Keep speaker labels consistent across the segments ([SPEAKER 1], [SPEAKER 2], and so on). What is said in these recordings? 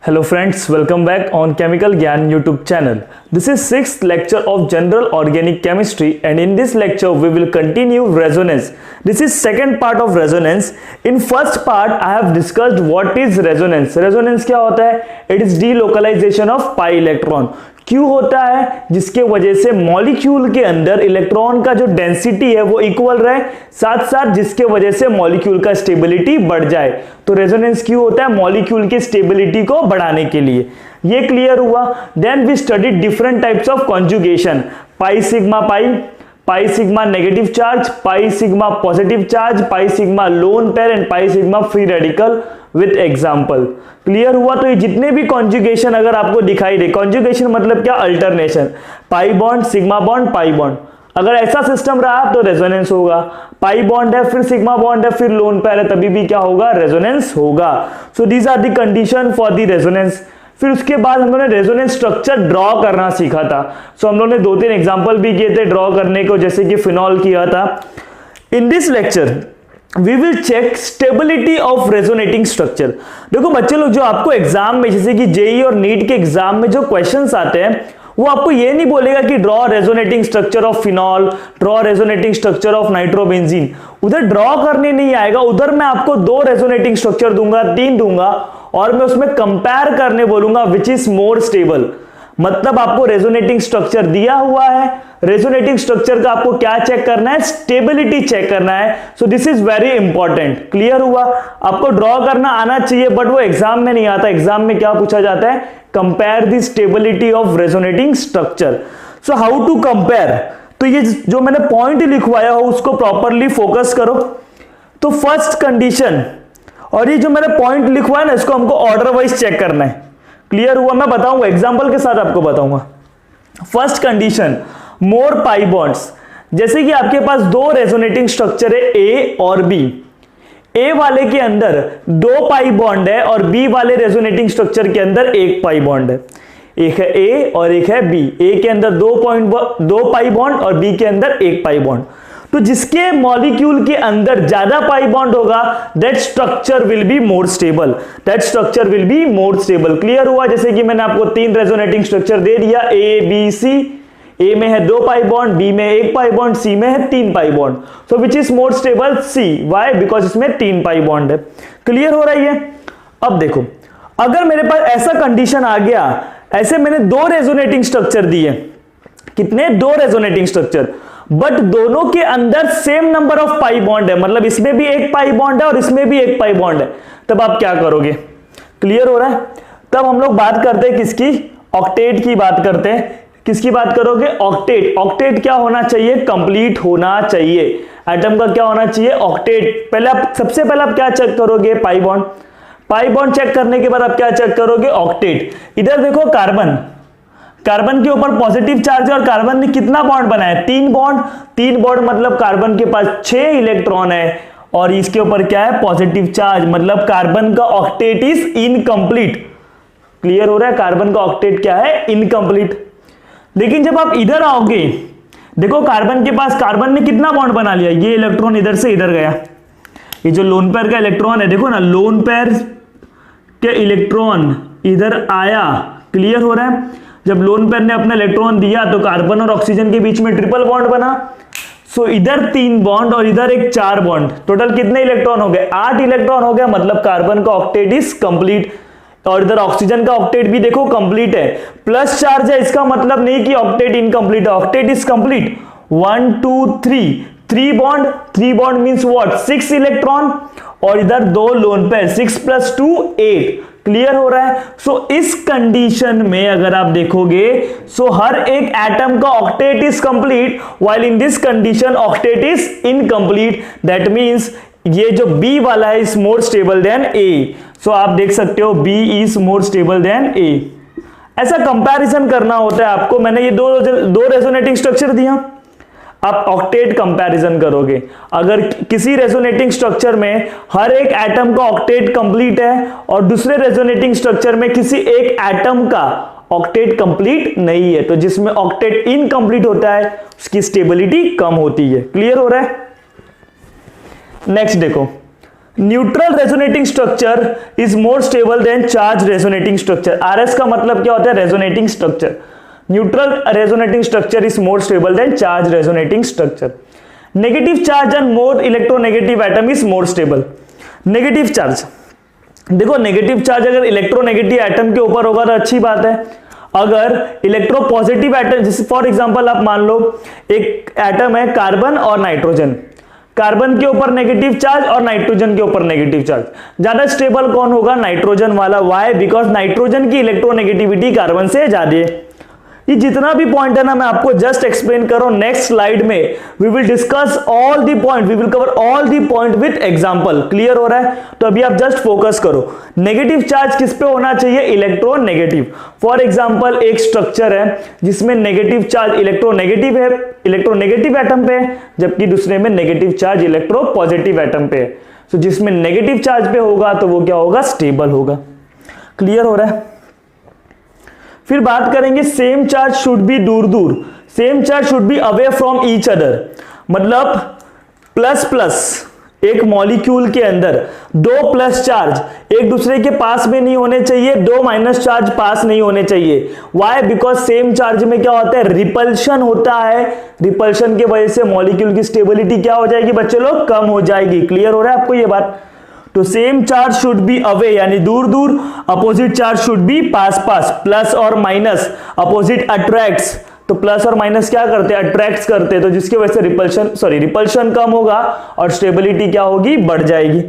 [SPEAKER 1] Hello friends, welcome back on Chemical Gyan YouTube channel. This is 6th lecture of General Organic Chemistry and in this lecture we will continue resonance. This is second part of resonance. In first part I have discussed what is resonance. Resonance क्या होता है? It is delocalization of pi electron. क्यों होता है? जिसके वजह से molecule के अंदर इलेक्ट्रॉन का जो डेंसिटी है वो इक्वल रहे, साथ साथ जिसके वजह से मॉलिक्यूल का स्टेबिलिटी बढ़ जाए। तो रेजोनेंस क्यों होता है? मॉलिक्यूल की स्टेबिलिटी को बढ़ाने के लिए। ये क्लियर हुआ। Then we study different types of conjugation, pi sigma negative charge, pi sigma positive charge, pi sigma lone pair and pi sigma free radical with example. Clear हुआ। तो ये जितने भी कॉन्जुगेशन अगर आपको दिखाई दे, कॉन्जुगेशन मतलब क्या? Alternation, pi bond sigma bond pi bond, अगर ऐसा सिस्टम रहा तो रेजोनेंस होगा। पाई बॉन्ड है फिर सिग्मा बॉन्ड है फिर लोन पेयर है, तभी भी क्या होगा? रेजोनेंस होगा। So these are the condition for the resonance. फिर उसके बाद हम लोगों ने रेजोनेंस स्ट्रक्चर ड्रॉ करना सीखा था। सो हम लोगों ने 2-3 एग्जांपल भी किए थे ड्रॉ करने को, जैसे कि फिनॉल किया था। In this lecture we will check stability of resonating structure. देखो बच्चे लोग, जो आपको एग्जाम में जैसे कि जेई और नीट के एग्जाम में जो क्वेश्चंस आते हैं वो आपको ये नहीं बोलेगा कि draw resonating structure of phenol, draw resonating structure of nitrobenzene. उधर ड्रॉ करने नहीं आएगा, उधर मैं आपको 2 रेजोनेटिंग स्ट्रक्चर दूंगा, 3 दूंगा और मैं उसमें कंपेयर करने बोलूंगा विच इज मोर स्टेबल। मतलब आपको रेजोनेटिंग स्ट्रक्चर दिया हुआ है, रेजोनेटिंग स्ट्रक्चर का आपको क्या चेक करना है? स्टेबिलिटी चेक करना है। So this is very important. Clear हुआ। आपको ड्रॉ करना आना चाहिए बट वो एग्जाम में नहीं आता। एग्जाम में क्या पूछा जाता है? Compare the stability of resonating structure. So how to compare? तो ये जो मैंने पॉइंट लिखवाया हो उसको प्रॉपरली फोकस करो। तो फर्स्ट कंडीशन, और ये जो मैंने पॉइंट लिखवाया ना इसको हमको ऑर्डर वाइज चेक करना है। क्लियर हुआ। मैं बताऊंगा एग्जांपल के साथ आपको बताऊंगा। फर्स्ट कंडीशन, मोर पाई बॉन्ड्स। जैसे कि आपके पास 2 रेजोनेटिंग स्ट्रक्चर है ए और बी। ए वाले के अंदर 2 पाई बॉन्ड है और बी वाले रेजोनेटिंग स्ट्रक्चर के अंदर 1 पाई बॉन्ड है। एक है ए और एक है बी। ए के अंदर 2 पाई बॉन्ड और बी के अंदर 1 पाई बॉन्ड। तो जिसके मॉलिक्यूल के अंदर ज्यादा पाई बॉन्ड होगा that structure will be more stable. That structure will be more stable. Clear हुआ। जैसे कि मैंने आपको 3 रेजोनेटिंग स्ट्रक्चर दे दिया, ए बी सी। ए में है 2 पाई बॉन्ड, बी में 1 पाई बॉन्ड, सी में है 3 pi bond. So which is more stable? C. Why? Because इसमें 3 पाई बॉन्ड है। क्लियर हो रही है। अब देखो, अगर मेरे पास ऐसा कंडीशन आ गया, ऐसे मैंने 2 रेजोनेटिंग स्ट्रक्चर दिए। कितने? 2 रेजोनेटिंग स्ट्रक्चर, बट दोनों के अंदर same number of pi bond है। मतलब इसमें भी 1 पाई बॉन्ड है और इसमें भी 1 पाई बॉन्ड है। तब आप क्या करोगे? क्लियर हो रहा है। तब हम लोग बात करते हैं किसकी? ऑक्टेट की बात करते हैं। किसकी बात करोगे? ऑक्टेट। ऑक्टेट क्या होना चाहिए? कंप्लीट होना चाहिए। एटम का क्या होना चाहिए? ऑक्टेट। सबसे पहले आप क्या चेक करोगे? Pi bond. Pi bond check करने के बाद आप क्या चेक करोगे? ऑक्टेट। इधर देखो कार्बन, कार्बन के ऊपर पॉजिटिव चार्ज है और कार्बन ने कितना बॉन्ड बनाया? 3 बॉन्ड। 3 बॉन्ड मतलब कार्बन के पास 6 इलेक्ट्रॉन है और इसके ऊपर क्या है? Positive charge. मतलब कार्बन का ऑक्टेट इज इनकम्प्लीट। क्लियर हो रहा है। कार्बन का ऑक्टेट क्या है? इनकम्प्लीट। लेकिन जब आप इधर आओगे, देखो कार्बन के पास, कार्बन ने कितना बॉन्ड बना लिया? ये इलेक्ट्रॉन इधर से इधर गया। ये जो लोन पेयर का इलेक्ट्रॉन है, देखो ना, लोन पेयर के इलेक्ट्रॉन इधर आया। क्लियर हो रहा है। जब लोन पेयर ने अपना इलेक्ट्रॉन दिया तो कार्बन और ऑक्सीजन के बीच में ट्रिपल बॉन्ड बना। सो इधर 3 बॉन्ड और इधर एक 4 बॉन्ड। टोटल कितने इलेक्ट्रॉन हो गए? 8 इलेक्ट्रॉन हो गया। मतलब कार्बन का ऑक्टेट इज कंप्लीट। और इधर ऑक्सीजन का ऑक्टेट भी देखो कंप्लीट है। प्लस चार्ज है, इसका मतलब नहीं कि ऑक्टेट इनकम्प्लीट है। Octet is complete. 1 2 3 3 bond. 3 bond means what? 6 electron और इधर 2 लोन पेयर। 6 + 2 8। क्लियर हो रहा है। सो इस कंडीशन में अगर आप देखोगे, सो हर एक एटम का octet is complete, while in this condition octet is incomplete. That means ये जो बी वाला है is more stable than A. So आप देख सकते हो B is more stable than A. ऐसा कंपैरिजन करना होता है आपको। मैंने ये 2 रेजोनेटिंग स्ट्रक्चर दिया, आप ऑक्टेट कंपैरिजन करोगे। अगर किसी रेजोनेटिंग स्ट्रक्चर में हर एक एटम का ऑक्टेट कंप्लीट है और दूसरे रेजोनेटिंग स्ट्रक्चर में किसी एक एटम का ऑक्टेट कंप्लीट नहीं है, तो जिसमें ऑक्टेट इनकम्प्लीट होता है उसकी स्टेबिलिटी कम होती है। क्लियर हो रहा है। नेक्स्ट देखो, neutral resonating structure is more stable than charge resonating structure. RS का मतलब क्या होता है? Resonating structure. Neutral resonating structure is more stable than charge resonating structure. Negative charge and more electronegative atom is more stable. Negative charge, देखो negative charge अगर electronegative atom के ऊपर होगा तो अच्छी बात है। अगर इलेक्ट्रोपॉजिटिव एटम, जैसे फॉर एग्जांपल आप मान लो एक एटम है कार्बन और नाइट्रोजन, कार्बन के ऊपर नेगेटिव चार्ज और नाइट्रोजन के ऊपर नेगेटिव चार्ज, ज्यादा स्टेबल कौन होगा? नाइट्रोजन वाला। वाई? बिकॉज नाइट्रोजन की इलेक्ट्रोनेगेटिविटी कार्बन से ज्यादा है। ये जितना भी पॉइंट है ना मैं आपको जस्ट एक्सप्लेन कर रहा हूं। नेक्स्ट स्लाइड में we will discuss all the point, we will cover all the point with example. Clear हो रहा है? तो अभी आप जस्ट फोकस करो। नेगेटिव चार्ज किस पे होना चाहिए? इलेक्ट्रोनेगेटिव। फॉर एग्जांपल एक स्ट्रक्चर है जिसमें नेगेटिव चार्ज इलेक्ट्रोनेगेटिव है, इलेक्ट्रोनेगेटिव एटम पे है, जबकि दूसरे में नेगेटिव चार्ज इलेक्ट्रोपॉजिटिव एटम पे है। तो जिसमें नेगेटिव चार्ज पे होगा तो वो क्या होगा? स्टेबल होगा। क्लियर हो रहा है? फिर बात करेंगे सेम चार्ज शुड बी दूर दूर, same charge should be away from each other. मतलब प्लस प्लस एक मॉलिक्यूल के अंदर दो प्लस चार्ज एक दूसरे के पास में नहीं होने चाहिए, दो माइनस चार्ज पास नहीं होने चाहिए। व्हाई? बिकॉज सेम चार्ज में क्या होता है? रिपल्शन होता है। रिपल्शन की वजह से मॉलिक्यूल की स्टेबिलिटी क्या हो जाएगी बच्चे लोग? कम हो जाएगी। क्लियर हो रहा है आपको ये बात? तो same charge should be away यानी दूर दूर, opposite charge should be pass pass. Plus और माइनस, अपोजिट अट्रैक्ट्स, तो प्लस और माइनस क्या करते हैं? अट्रैक्ट्स करते हैं। तो जिसकी वजह से रिपल्शन कम होगा और स्टेबिलिटी क्या होगी? बढ़ जाएगी।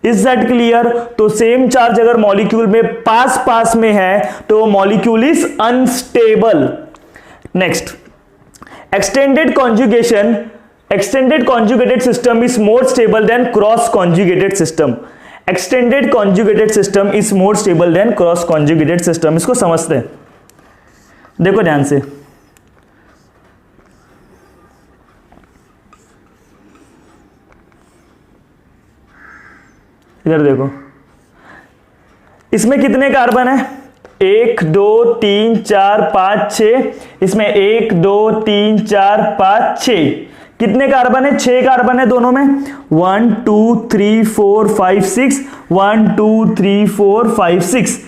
[SPEAKER 1] Is that clear? तो सेम चार्ज अगर मॉलिक्यूल में पास पास में है तो molecule is unstable. Next, extended conjugation, extended conjugated system is more stable than cross conjugated system। extended conjugated system is more stable than cross conjugated system। इसको समझते हैं, देखो ध्यान से। इधर देखो, इसमें कितने कार्बन है? 1 2 3 4 5 6। इसमें 1 2 3 4 5 6। कितने कार्बन है? 6 कार्बन है दोनों में। 1 2 3 4 5 6, 1 2 3 4 5 6।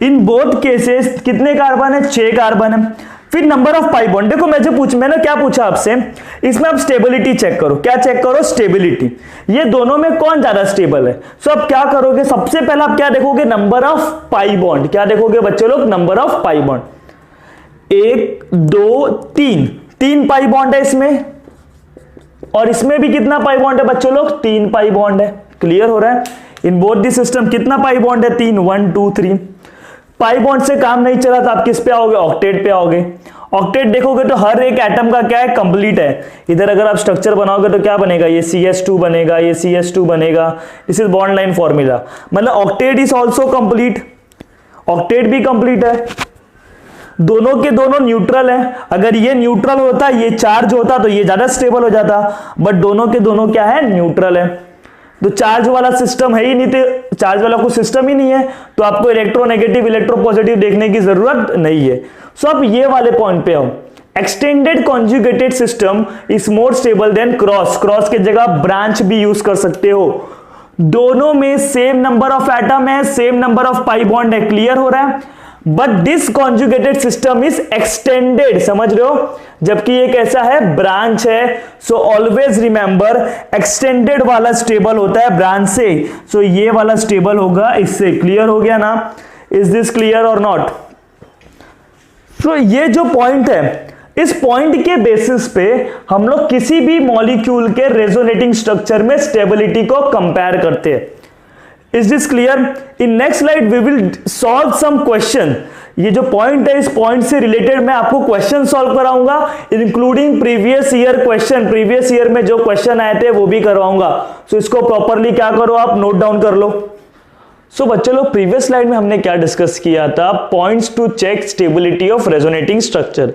[SPEAKER 1] इन बोथ केसेस कितने कार्बन है? 6 कार्बन है। फिर नंबर ऑफ पाई बॉन्ड, देखो मैंने क्या पूछा आपसे, इसमें आप स्टेबिलिटी चेक करो। क्या चेक करो? स्टेबिलिटी। ये दोनों में कौन ज्यादा स्टेबल है? सो आप क्या करोगे? सबसे पहले आप क्या देखोगे? Number of pi bond. क्या देखोगे बच्चे लोग? Number of pi bond. 1 2 3, 3 pi bond है इसमें, और इसमें भी कितना पाई बॉन्ड है बच्चों लोग? 3 पाई बॉन्ड है। क्लियर हो रहा है? इन बोथ दी सिस्टम कितना पाई बॉन्ड है? 3, 1 2 3। पाई बॉन्ड से काम नहीं चला तो आप किस पे आओगे? ऑक्टेट पे आओगे। ऑक्टेट देखोगे तो हर एक एटम का क्या है? कंप्लीट है। इधर अगर आप स्ट्रक्चर बनाओगे तो क्या बनेगा? ये CH2 बनेगा, ये CH2 बनेगा। This is bond line formula. मतलब octet is also complete, octet भी कंप्लीट है। दोनों के दोनों न्यूट्रल है। अगर ये न्यूट्रल होता, ये चार्ज होता तो ये ज्यादा स्टेबल हो जाता, बट दोनों के दोनों क्या है? न्यूट्रल है। तो चार्ज वाला सिस्टम है ही नहीं, तो चार्ज वाला कोई सिस्टम ही नहीं है, तो आपको इलेक्ट्रोनेगेटिव इलेक्ट्रोपॉजिटिव देखने की जरूरत नहीं है। सो अब ये वाले पॉइंट पे आओ। Extended conjugated system is more stable then cross. Cross की जगह ब्रांच भी यूज कर सकते हो। दोनों में सेम नंबर ऑफ एटम है, same number of pi bond है। क्लियर हो रहा है? But this conjugated system is extended, समझ रहे हो? जबकि एक ऐसा है ब्रांच है। सो ऑलवेज रिमेंबर एक्सटेंडेड वाला स्टेबल होता है ब्रांच से, सो ये वाला स्टेबल होगा इससे। क्लियर हो गया ना? इज दिस क्लियर और नॉट? सो ये जो पॉइंट है, इस पॉइंट के बेसिस पे हम लोग किसी भी मॉलिक्यूल के रेजोनेटिंग स्ट्रक्चर में स्टेबिलिटी को कंपेयर करते हैं। Is this clear? In next slide we will solve some question. ये जो पॉइंट है, इस पॉइंट से रिलेटेड मैं आपको क्वेश्चन सॉल्व कराऊंगा, including previous year question. Previous year में जो क्वेश्चन आए थे वो भी करवाऊंगा। सो इसको प्रॉपरली क्या करो, आप नोट डाउन कर लो। सो बच्चे लोग, प्रीवियस स्लाइड में हमने क्या डिस्कस किया था? Points to check stability of resonating structure.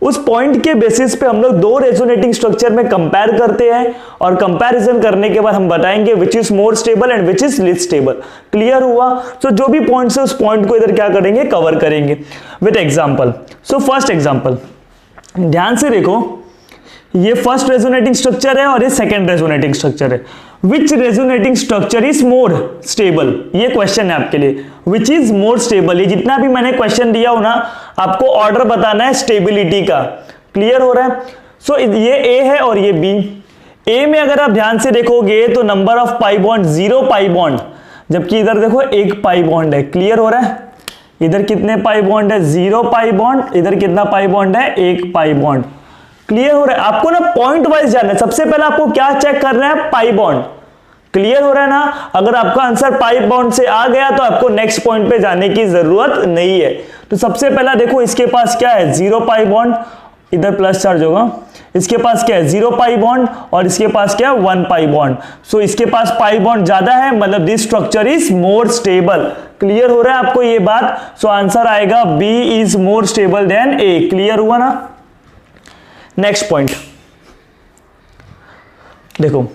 [SPEAKER 1] उस पॉइंट के बेसिस पे हम लोग दो रेजोनेटिंग स्ट्रक्चर में कंपेयर करते हैं, और कंपैरिजन करने के बाद हम बताएंगे विच is more stable and which is list stable. Clear हुआ? सो जो भी पॉइंट्स है उस पॉइंट को इधर क्या करेंगे? कवर करेंगे with example. So first example, ध्यान से देखो। ये फर्स्ट रेजोनेटिंग स्ट्रक्चर है और ये सेकंड रेजोनेटिंग स्ट्रक्चर है। Which resonating structure is more stable, ये क्वेश्चन है आपके लिए। विच इज मोर स्टेबल, ये जितना भी मैंने क्वेश्चन दिया हो ना, आपको ऑर्डर बताना है स्टेबिलिटी का। क्लियर हो रहा है? सो ये ए है और ये बी। ए में अगर आप ध्यान से देखोगे तो number of pi bond 0 pi bond, जबकि इधर देखो 1 पाई बॉन्ड है। क्लियर हो रहा है? इधर कितने पाई बॉन्ड है? 0 पाई बॉन्ड। इधर कितना पाई बॉन्ड है? 1 पाई बॉन्ड। क्लियर हो रहा है? आपको ना पॉइंट वाइज जानना है। सबसे पहले आपको क्या चेक करना है? Pi bond. क्लियर हो रहा है ना? अगर आपका आंसर पाई बॉन्ड से आ गया तो आपको नेक्स्ट पॉइंट पे जाने की जरूरत नहीं है। तो सबसे पहला देखो, इसके पास क्या है? 0 पाई बॉन्ड, इधर प्लस चार्ज होगा। इसके पास क्या है? 0 पाई बॉन्ड, और इसके पास क्या है? 1 पाई बॉन्ड। सो इसके पास पाई बॉन्ड ज्यादा है, मतलब this structure is more stable. Clear हो रहा है आपको ये बात? सो आंसर आएगा B is more stable than A. Clear हुआ ना? नेक्स्ट पॉइंट देखो,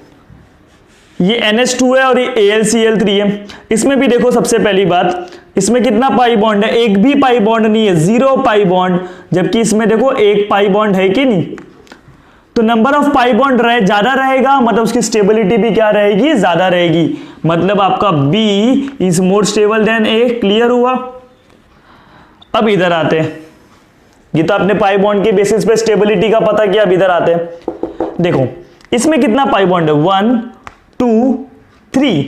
[SPEAKER 1] ये NH2 है और ये AlCl3 है। इसमें भी देखो, सबसे पहली बात, इसमें कितना पाई बॉन्ड है? एक भी पाई बॉन्ड नहीं है, 0 पाई बॉन्ड। जबकि इसमें देखो 1 पाई बॉन्ड है कि नहीं? तो नंबर ऑफ पाई बॉन्ड ज्यादा रहेगा, मतलब उसकी स्टेबिलिटी भी क्या रहेगी? ज्यादा रहेगी। मतलब आपका B is more stable then A। Clear हुआ? अब इधर आते हैं। ये तो आपने पाई बॉन्ड के बेसिस पे स्टेबिलिटी का पता किया। अब इधर आते हैं। देखो इसमें कितना पाई बॉन्ड है? 1 2 3,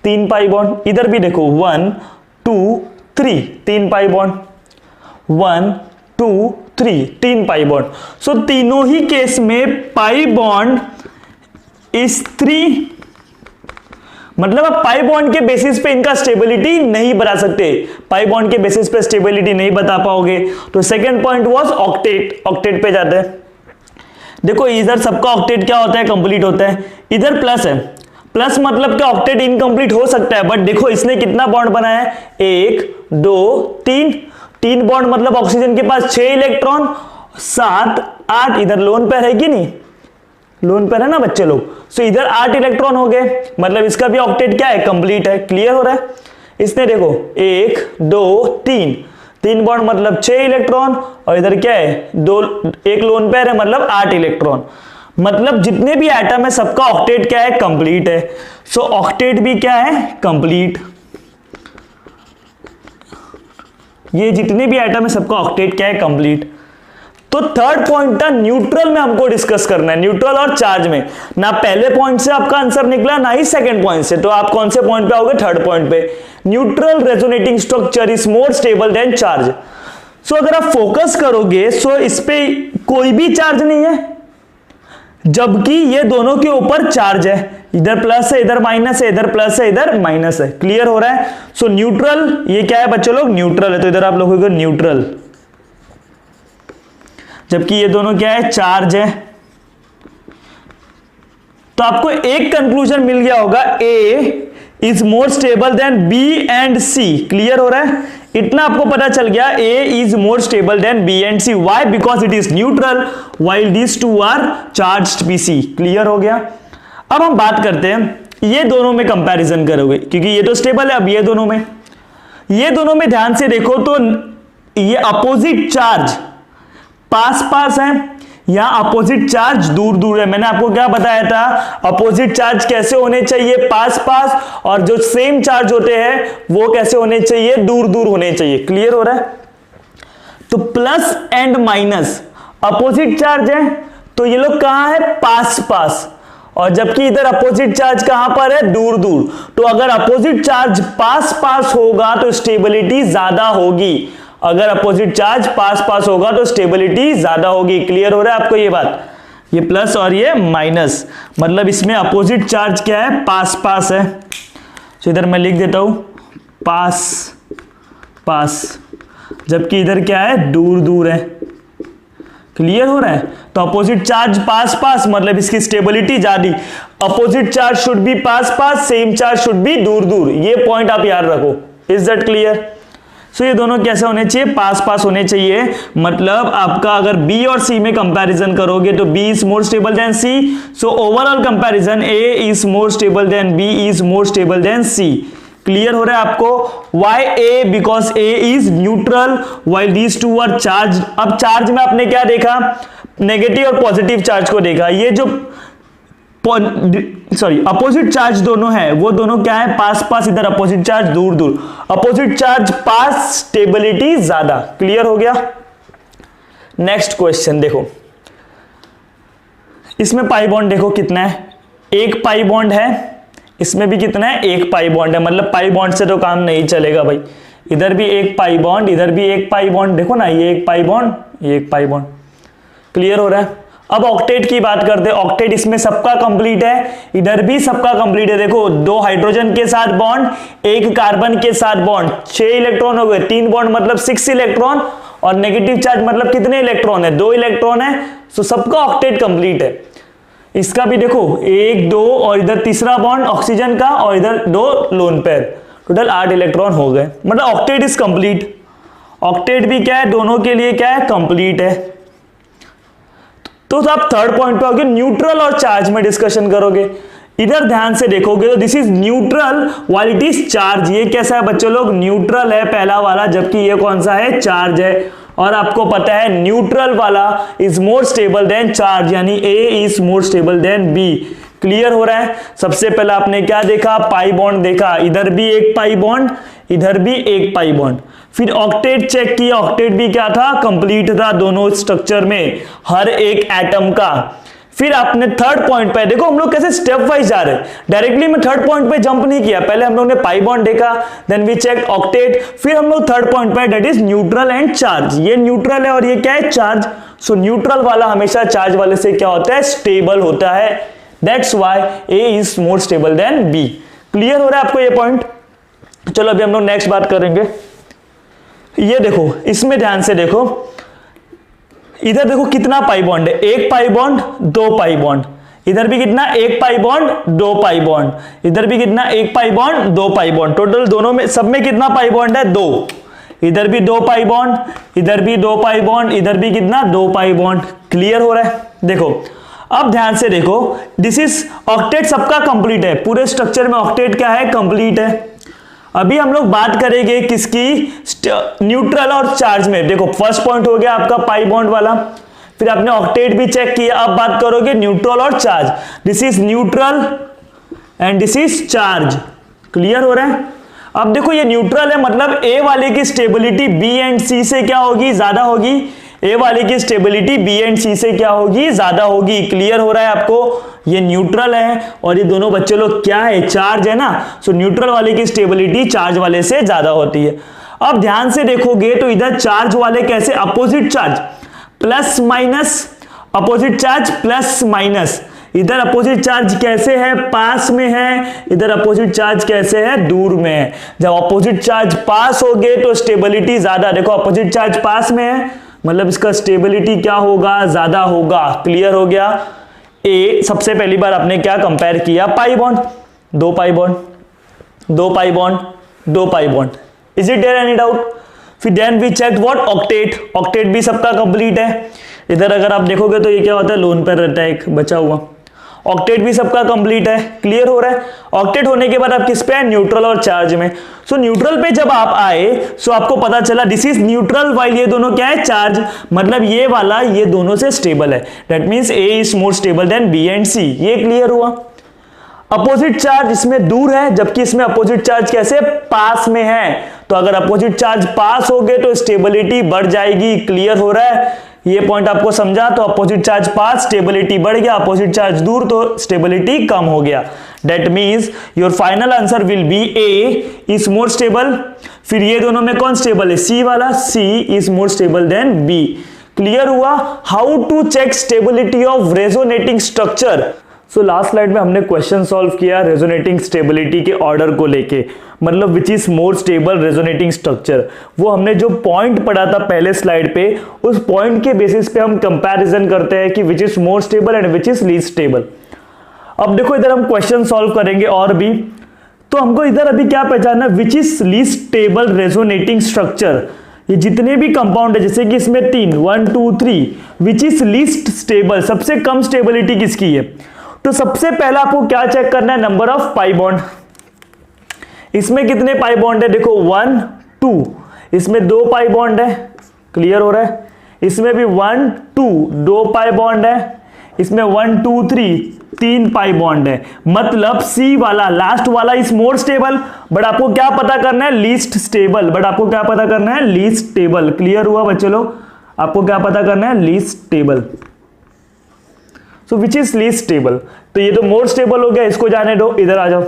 [SPEAKER 1] 3 पाई बॉन्ड। इधर भी देखो 1 2 3, 3 पाई बॉन्ड। 1 2 3, 3 pi bond. सो तीनों ही केस में पाई बॉन्ड इज 3। मतलब आप पाई बॉन्ड के बेसिस पे इनका स्टेबिलिटी नहीं बता सकते। पाई बॉन्ड के बेसिस पे स्टेबिलिटी नहीं बता पाओगे। तो second point was octet. Octet पे जाते हैं। देखो इधर सबका ऑक्टेट क्या होता है? कंप्लीट होता है। इधर प्लस है। प्लस मतलब क्या? ऑक्टेट इनकम्प्लीट हो सकता है। बट देखो इसने कितना बॉन्ड बनाया है? 1 2 3, 3 बॉन्ड, मतलब ऑक्सीजन के पास 6 इलेक्ट्रॉन, 7 8। इधर लोन पेयर है कि नहीं? लोन पेयर है ना बच्चे लोग। सो इधर 8 इलेक्ट्रॉन हो गए, मतलब इसका भी ऑक्टेट क्या है? कंप्लीट है। क्लियर हो रहा है? इसने देखो 1 2 3, 3 बॉन्ड मतलब 6 इलेक्ट्रॉन, और इधर क्या है? 1 लोन पेयर है, मतलब 8 इलेक्ट्रॉन। मतलब जितने भी एटम है सबका ऑक्टेट क्या है? कंप्लीट है। सो ऑक्टेट भी क्या है? कंप्लीट। ये जितने भी एटम है सबका ऑक्टेट क्या है? कंप्लीट। तो थर्ड पॉइंट था न्यूट्रल में हमको डिस्कस करना है। न्यूट्रल और चार्ज में ना पहले पॉइंट से आपका आंसर निकला, ना ही सेकंड पॉइंट से। तो आप कौन से पॉइंट पे आओगे? थर्ड पॉइंट पे। Neutral resonating structure is more stable than charge. So अगर आप फोकस करोगे सो इस पे कोई भी चार्ज नहीं है, जबकि ये दोनों के ऊपर चार्ज है। इधर प्लस है, इधर माइनस है, इधर प्लस है, इधर माइनस है। क्लियर हो रहा है? सो न्यूट्रल, ये क्या है बच्चों लोग? न्यूट्रल है। तो इधर आप लोगों को न्यूट्रल, जबकि ये दोनों क्या है? चार्ज है। तो आपको एक कंक्लूजन मिल गया होगा, A is more stable than B and C. Clear हो रहा है? इतना आपको पता चल गया, A is more stable than B and C. Why? Because it is neutral while these two are charged species. Clear हो गया? अब हम बात करते हैं ये दोनों में कंपैरिजन करोगे, क्योंकि ये तो स्टेबल है। अब ये दोनों में ध्यान से देखो तो ये अपोजिट चार्ज पास पास है, या अपोजिट चार्ज दूर दूर है। मैंने आपको क्या बताया था? अपोजिट चार्ज कैसे होने चाहिए? पास पास। और जो सेम चार्ज होते हैं वो कैसे होने चाहिए? दूर दूर होने चाहिए। क्लियर हो रहा है? तो plus and minus opposite charge है, तो ये लोग कहां है? पास पास। और जबकि इधर अपोजिट चार्ज कहां पर है? दूर दूर। तो अगर अपोजिट चार्ज पास पास होगा तो स्टेबिलिटी ज्यादा होगी। अगर अपोजिट चार्ज पास पास होगा तो स्टेबिलिटी ज्यादा होगी। क्लियर हो रहा है आपको ये बात? ये प्लस और ये माइनस, मतलब इसमें अपोजिट चार्ज क्या है? पास पास है। तो इधर मैं लिख देता हूं पास पास, जबकि इधर क्या है? दूर दूर है। क्लियर हो रहा है? तो अपोजिट चार्ज पास पास, मतलब इसकी स्टेबिलिटी ज्यादा। Opposite charge should be pass pass, same charge should be दूर दूर। ये पॉइंट आप याद रखो। Is that clear? सो ये दोनों कैसे होने चाहिए? पास पास होने चाहिए। मतलब आपका अगर बी और सी में कंपैरिजन करोगे तो B is more stable than C. So overall comparison A is more stable than B is more stable than C. Clear हो रहा है आपको? Why A? Because A is neutral while these two are charge. अब charge में आपने क्या देखा? Negative और पॉजिटिव चार्ज को देखा। ये जो अपोजिट चार्ज दोनों है वो दोनों क्या है? पास पास, इधर अपोजिट चार्ज दूर दूर, अपोजिट चार्ज पास, स्टेबिलिटी ज्यादा। क्लियर हो गया? नेक्स्ट क्वेश्चन देखो, इसमें पाई बॉन्ड देखो कितना है, एक पाई बॉन्ड है, इसमें भी कितना है? एक पाई बॉन्ड है। मतलब पाई बॉन्ड से तो काम नहीं चलेगा भाई, इधर भी एक पाई बॉन्ड, इधर भी एक पाई बॉन्ड, देखो ना, ये एक पाई बॉन्ड, ये एक पाई बॉन्ड। क्लियर हो रहा है? अब ऑक्टेट की बात करते हैं। ऑक्टेट इसमें सबका कंप्लीट है, इधर भी सबका कंप्लीट है। देखो, 2 हाइड्रोजन के साथ बॉन्ड, 1 कार्बन के साथ बॉन्ड, 6 इलेक्ट्रॉन हो गए, 3 बॉन्ड मतलब 6 इलेक्ट्रॉन, और नेगेटिव चार्ज मतलब कितने इलेक्ट्रॉन है? 2 इलेक्ट्रॉन है। सो सबका ऑक्टेट कंप्लीट है। इसका भी देखो, 1 2 और इधर तीसरा बॉन्ड ऑक्सीजन का, और इधर 2 लोन पेयर, टोटल 8 इलेक्ट्रॉन हो गए। मतलब ऑक्टेट इज कंप्लीट। ऑक्टेट भी क्या है? दोनों के लिए क्या है? कंप्लीट है। तो आप थर्ड पॉइंट पे आओगे, न्यूट्रल और चार्ज में डिस्कशन करोगे। इधर ध्यान से देखोगे तो this is neutral while it is charge. ये कैसा है बच्चों लोग? न्यूट्रल है पहला वाला, जबकि ये कौन सा है? चार्ज है। और आपको पता है न्यूट्रल वाला is more stable than charge, यानी A is more stable than B. Clear हो रहा है? सबसे पहला आपने क्या देखा? पाई बॉन्ड देखा, इधर भी एक पाई बॉन्ड, इधर भी एक पाई बॉन्ड। फिर ऑक्टेट चेक किया, ऑक्टेट भी क्या था? कंप्लीट था दोनों स्ट्रक्चर में, हर एक एटम का। फिर आपने थर्ड पॉइंट पे देखो, हम लोग कैसे स्टेप वाइज जा रहे हैं, डायरेक्टली मैं थर्ड पॉइंट पे जंप नहीं किया। पहले हम लोग ने पाई बॉन्ड देखा, देन वी चेक ऑक्टेट, फिर हम लोग थर्ड पॉइंट पे, that is neutral and charge. ये न्यूट्रल है और ये क्या है? चार्ज। सो न्यूट्रल वाला हमेशा चार्ज वाले से क्या होता है? स्टेबल होता है। That's why A is more stable than B. Clear हो रहा है आपको ये पॉइंट? चलो अभी हम लोग नेक्स्ट बात करेंगे। ये देखो, इसमें ध्यान से देखो, इधर देखो कितना पाई बॉन्ड है? एक पाई बॉन्ड, 2 पाई बॉन्ड, इधर भी कितना? एक पाई बॉन्ड, 2 पाई बॉन्ड, इधर भी कितना? एक पाई बॉन्ड, 2 पाई बॉन्ड। टोटल दोनों में, सब में कितना पाई बॉन्ड है? 2। इधर भी 2 पाई बॉन्ड, इधर भी 2 पाई बॉन्ड, इधर भी कितना? 2 पाई बॉन्ड। क्लियर हो रहा है? देखो, अब ध्यान से देखो, दिस इज ऑक्टेट सबका कंप्लीट है, पूरे स्ट्रक्चर में ऑक्टेट क्या है? कंप्लीट है। अभी हम लोग बात करेंगे किसकी? न्यूट्रल और चार्ज में। देखो, फर्स्ट पॉइंट हो गया आपका पाई बॉन्ड वाला, फिर आपने ऑक्टेट भी चेक किया। अब बात करोगे न्यूट्रल और charge. This is neutral and this is charge. Clear हो रहा है? अब देखो, ये न्यूट्रल है, मतलब ए वाले की स्टेबिलिटी बी एंड सी से क्या होगी? ज्यादा होगी। ए वाले की स्टेबिलिटी बी एंड सी से क्या होगी? ज्यादा होगी। क्लियर हो रहा है आपको? ये न्यूट्रल है और ये दोनों बच्चे लोग क्या है? चार्ज है ना। सो न्यूट्रल वाले की स्टेबिलिटी चार्ज वाले से ज्यादा होती है। अब ध्यान से देखोगे तो इधर चार्ज वाले कैसे? Opposite charge plus minus, opposite charge plus minus. इधर अपोजिट चार्ज कैसे है? पास में है। इधर अपोजिट चार्ज कैसे है? दूर में है। जब अपोजिट चार्ज पास हो गए तो स्टेबिलिटी ज्यादा। देखो, अपोजिट चार्ज पास में है, मतलब इसका स्टेबिलिटी क्या होगा? ज्यादा होगा। क्लियर हो गया? ए, सबसे पहली बार आपने क्या कंपेयर किया? Pi bond, 2 pi bond, 2 pi bond, 2 pi bond. Is it there any doubt? फिर then we check what? Octet. Octet भी सबका कंप्लीट है। इधर अगर आप देखोगे तो ये क्या होता है? लोन पेयर रहता है एक बचा हुआ। ऑक्टेट भी सबका कंप्लीट है। क्लियर हो रहा है? ऑक्टेट होने के बाद आप किस पे है? न्यूट्रल और चार्ज में। सो न्यूट्रल पे जब आप आए, सो आपको पता चला दिस इज न्यूट्रल वाइल ये दोनों क्या है? चार्ज। मतलब ये वाला ये दोनों से स्टेबल है। That means A is more stable than B and C. ये क्लियर हुआ? अपोजिट चार्ज इसमें दूर है, जबकि इसमें अपोजिट चार्ज कैसे? पास में है। तो अगर अपोजिट चार्ज पास हो गए तो स्टेबिलिटी बढ़ जाएगी। क्लियर हो रहा है? ये पॉइंट आपको समझा? तो अपोजिट चार्ज पास, स्टेबिलिटी बढ़ गया, अपोजिट चार्ज दूर तो स्टेबिलिटी कम हो गया। That means your final answer will be A is more stable. फिर ये दोनों में कौन स्टेबल है? सी वाला। C is more stable than B. Clear हुआ? How to check stability of resonating structure. So last slide में हमने क्वेश्चन सॉल्व किया रेजोनेटिंग स्टेबिलिटी के ऑर्डर को लेके, मतलब which is more stable resonating structure. वो हमने जो पॉइंट पढ़ा था पहले स्लाइड पे, उस पॉइंट के बेसिस पे हम कंपैरिजन करते हैं कि विच is more stable and which is least stable. अब देखो, इधर हम क्वेश्चन सॉल्व करेंगे और भी, तो हमको इधर अभी क्या पहचानना? विच is least stable resonating structure. ये जितने भी कंपाउंड है, जैसे कि इसमें 3 1 2 3, विच इज लीस्ट स्टेबल, सबसे कम स्टेबिलिटी किसकी है? तो सबसे पहला आपको क्या चेक करना है? Number of pi bond. इसमें कितने पाई बॉन्ड है, देखो 1 2, इसमें 2 पाई बॉन्ड है, क्लियर हो रहा है। इसमें भी 1 2 2 पाई बॉन्ड है, इसमें 1 2 3 3 पाई बॉन्ड है। मतलब सी वाला लास्ट वाला इज मोर स्टेबल, बट आपको क्या पता करना है, लीस्ट स्टेबल। बट आपको क्या पता करना है, लीस्ट स्टेबल। क्लियर हुआ बच्चे लोग, आपको क्या पता करना है, least stable. So which is least stable, तो ये तो मोर स्टेबल हो गया, इसको जाने दो, इधर आ जाओ।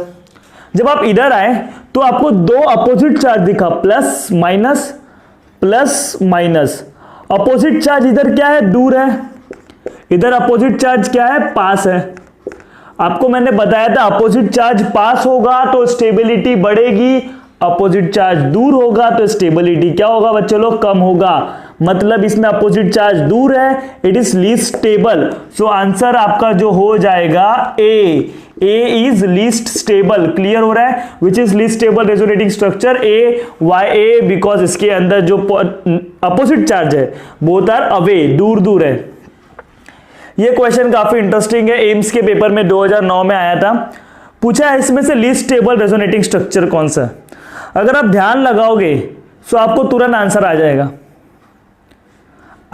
[SPEAKER 1] जब आप इधर आए तो आपको दो अपोजिट चार्ज दिखा, plus minus plus minus. Opposite charge इधर क्या है, दूर है, इधर अपोजिट चार्ज क्या है, पास है। आपको मैंने बताया था अपोजिट चार्ज पास होगा तो स्टेबिलिटी बढ़ेगी, अपोजिट चार्ज दूर होगा तो स्टेबिलिटी क्या होगा बच्चों लोग, कम होगा। मतलब इसमें अपोजिट चार्ज दूर है, it is least stable. So answer आपका जो हो जाएगा A is least stable. Clear हो रहा है, which is least stable resonating structure, A why A, because इसके अंदर जो अपोजिट चार्ज है बोथ आर अवे, दूर दूर है। ये क्वेश्चन काफी इंटरेस्टिंग है, एम्स के पेपर में 2009 में आया था। पूछा है इसमें से लीस्ट स्टेबल रेजोनेटिंग स्ट्रक्चर कौन सा। अगर आप ध्यान लगाओगे तो आपको तुरंत आंसर आ जाएगा।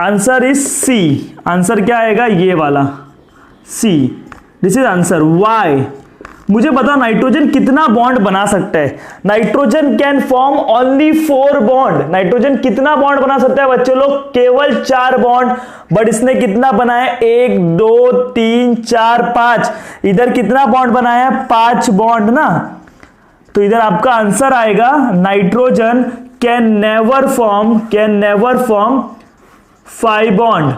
[SPEAKER 1] Answer is C. आंसर क्या आएगा, ये वाला सी, दिस इज आंसर। वाई, मुझे बताओ नाइट्रोजन कितना बॉन्ड बना सकता है। Nitrogen can form only 4 bond. Nitrogen कितना बॉन्ड बना सकता है बच्चों लोग, केवल 4 बॉन्ड। बट इसने कितना बनाया, 1 2 3 4 5। इधर कितना बॉन्ड बनाया, 5 बॉन्ड ना। तो इधर आपका आंसर आएगा nitrogen can never form 5 bond.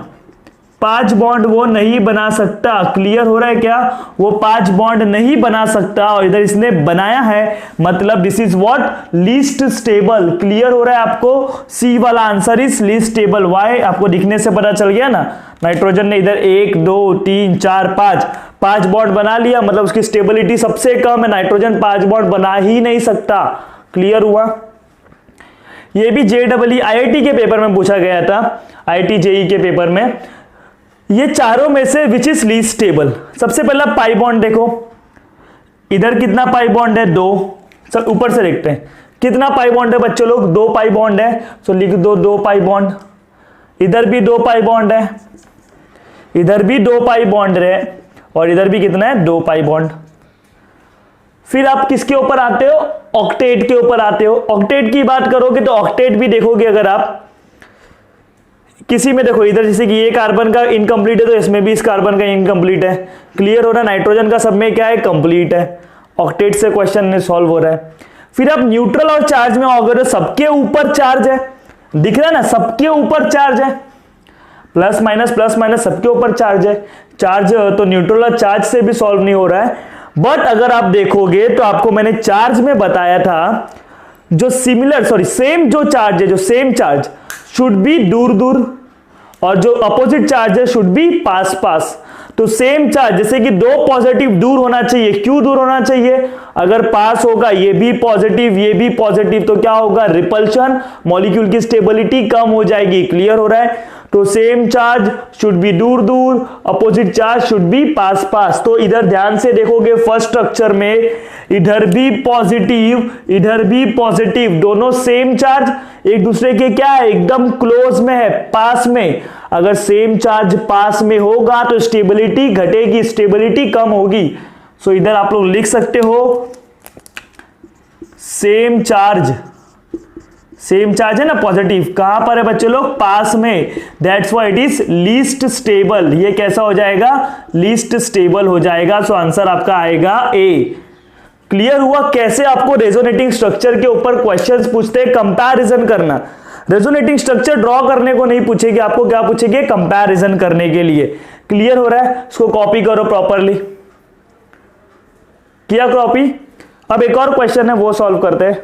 [SPEAKER 1] 5 bond वो नहीं बना सकता। क्लियर हो रहा है क्या, वो 5 बॉन्ड नहीं बना सकता, और इधर इसने बनाया है, मतलब this is what, least stable. Clear हो रहा है आपको, सी वाला answer is least stable. Why आपको दिखने से पता चल गया ना, नाइट्रोजन ने इधर 1 2 3 4 5 बॉन्ड बना लिया, मतलब उसकी स्टेबिलिटी सबसे कम है। नाइट्रोजन 5 बॉन्ड बना ही नहीं सकता। क्लियर हुआ। ये भी JEE IIT के पेपर में पूछा गया था, IIT JEE के पेपर में। ये चारों में से विच इज लीस्ट स्टेबल। सबसे पहला पाई बॉन्ड देखो, इधर कितना पाई बॉन्ड है, 2। सब ऊपर से देखते हैं कितना पाई बॉन्ड है बच्चों लोग, 2 पाई बॉन्ड है। सो लिख दो 2 पाई बॉन्ड। इधर भी 2 पाई बॉन्ड है, इधर भी 2 पाई बॉन्ड है, और इधर भी कितना है, 2 पाई बॉन्ड। फिर आप किसके ऊपर आते हो, ऑक्टेट के ऊपर आते हो। ऑक्टेट की बात करोगे तो ऑक्टेट भी देखोगे, अगर आप किसी में देखो, इधर जैसे कि ये कार्बन का इनकम्प्लीट है तो इसमें भी इस कार्बन का इनकम्प्लीट है। क्लियर हो रहा है, नाइट्रोजन का सब में क्या है, कंप्लीट है। ऑक्टेट से क्वेश्चन सॉल्व हो रहा है। फिर आप न्यूट्रल और चार्ज में अगर सबके ऊपर चार्ज है, दिख रहा है ना, सबके ऊपर चार्ज है, प्लस माइनस सबके ऊपर चार्ज है। चार्ज तो न्यूट्रल और चार्ज से भी सॉल्व नहीं हो रहा है। बट अगर आप देखोगे तो आपको मैंने चार्ज में बताया था, जो सेम जो चार्ज है, जो सेम चार्ज शुड बी दूर दूर, और जो अपोजिट चार्ज है शुड बी पास पास। तो सेम चार्ज, जैसे कि 2 पॉजिटिव दूर होना चाहिए, क्यों दूर होना चाहिए, अगर पास होगा ये भी पॉजिटिव ये भी पॉजिटिव तो क्या होगा, रिपल्शन, मॉलिक्यूल की स्टेबिलिटी कम हो जाएगी। क्लियर हो रहा है, तो सेम चार्ज शुड बी दूर दूर, अपोजिट चार्ज शुड बी पास पास। तो इधर ध्यान से देखोगे फर्स्ट स्ट्रक्चर में, इधर भी पॉजिटिव इधर भी पॉजिटिव, दोनों सेम चार्ज एक दूसरे के क्या है, एकदम क्लोज में है, पास में। अगर सेम चार्ज पास में होगा तो स्टेबिलिटी घटेगी, स्टेबिलिटी कम होगी। सो इधर आप लोग लिख सकते हो सेम चार्ज है ना पॉजिटिव, कहां पर है बच्चे लोग, पास में। That's why it is least stable. ये कैसा हो जाएगा, लीस्ट स्टेबल हो जाएगा। सो आंसर आपका आएगा ए। क्लियर हुआ कैसे आपको रेजोनेटिंग स्ट्रक्चर के ऊपर क्वेश्चंस पूछते हैं, कंपैरिजन करना। रेजोनेटिंग स्ट्रक्चर ड्रॉ करने को नहीं पूछेगी, आपको क्या पूछेगी, कंपैरिजन करने के लिए। क्लियर हो रहा है, इसको कॉपी करो प्रॉपरली। किया कॉपी। अब एक और क्वेश्चन है वो सॉल्व करते हैं,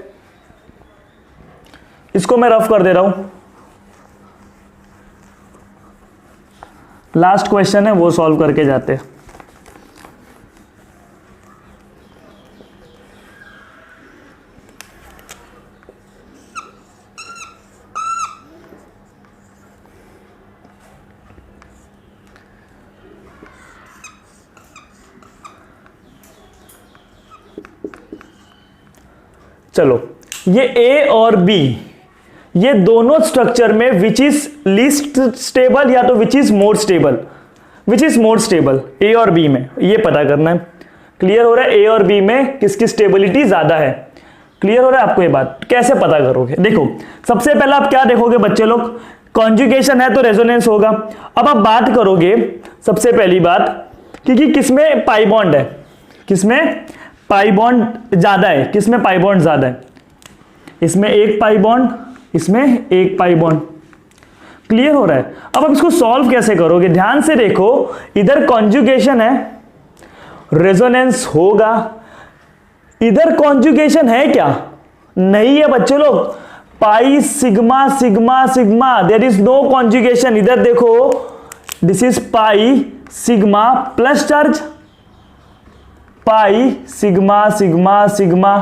[SPEAKER 1] इसको मैं रफ कर दे रहा हूं। लास्ट क्वेश्चन है वो सॉल्व करके जाते हैं। चलो ये ए और बी, ये दोनों स्ट्रक्चर में विच इज लीस्ट स्टेबल या तो which is more stable, which is more stable A और बी में, ये पता करना है। क्लियर हो रहा है? ए और बी में किसकी स्टेबिलिटी ज्यादा है। क्लियर हो रहा है आपको ये बात? कैसे पता करोगे? देखो सबसे पहला आप क्या देखोगे बच्चे लोग, कॉन्जुगेशन है तो रेजोनेंस होगा। अब आप बात करोगे सबसे पहली बात कि किसमें पाई बॉन्ड है, किसमें पाई बॉन्ड ज्यादा है, किसमें पाई बॉन्ड ज्यादा है। इसमें एक पाई बॉन्ड, इसमें एक पाई बॉन्ड। क्लियर हो रहा है? अब आप इसको सॉल्व कैसे करोगे? ध्यान से देखो, इधर कॉन्जुगेशन है, रेजोनेंस होगा। इधर कॉन्जुगेशन है क्या? नहीं है बच्चों लोग। Pi sigma sigma sigma, there is no conjugation. इधर देखो, this is pi sigma plus charge, pi sigma sigma sigma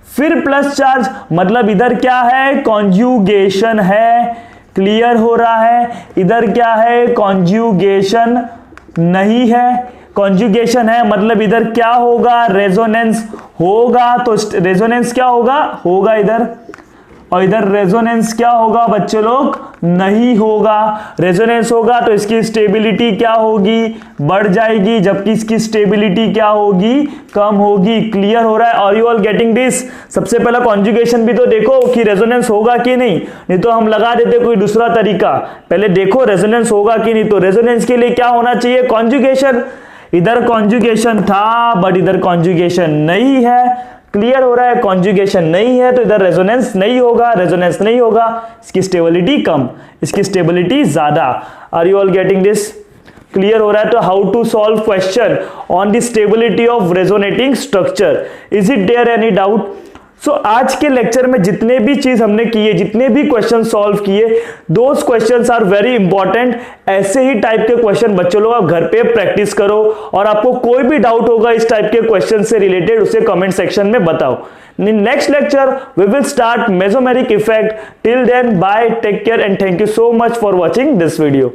[SPEAKER 1] फिर प्लस चार्ज, मतलब इधर क्या है? कॉन्जुगेशन है। क्लियर हो रहा है? इधर क्या है? कॉन्जुगेशन नहीं है। कॉन्जुगेशन है मतलब इधर क्या होगा? रेजोनेंस होगा। तो रेजोनेंस क्या होगा? होगा इधर, और इधर रेजोनेंस क्या होगा बच्चे लोग? नहीं होगा। रेजोनेंस होगा तो इसकी स्टेबिलिटी क्या होगी? बढ़ जाएगी, जबकि इसकी स्टेबिलिटी क्या होगी? कम होगी। क्लियर हो रहा है? Are you all getting this? सबसे पहला कॉन्जुगेशन भी तो देखो कि रेजोनेंस होगा कि नहीं तो हम लगा देते कोई दूसरा तरीका। पहले देखो रेजोनेंस होगा कि नहीं। तो रेजोनेंस के लिए क्या होना चाहिए? कॉन्जुगेशन। इधर कॉन्जुगेशन था बट इधर कॉन्जुगेशन नहीं है। क्लियर हो रहा है? कॉन्जुगेशन नहीं है तो इधर रेजोनेंस नहीं होगा। रेजोनेंस नहीं होगा, इसकी स्टेबिलिटी कम, इसकी स्टेबिलिटी ज्यादा। Are you all getting this? Clear हो रहा है? तो how to solve question on the stability of resonating structure, is it there any doubt? So आज के लेक्चर में जितने भी चीज हमने किए, जितने भी क्वेश्चन सॉल्व किए, those questions are very important. ऐसे ही टाइप के क्वेश्चन बच्चों लोग आप घर पे प्रैक्टिस करो, और आपको कोई भी डाउट होगा इस टाइप के क्वेश्चन से रिलेटेड उसे कमेंट सेक्शन में बताओ। In next lecture we will start mesomeric effect. Till then, bye, take care and thank you so much for watching this video.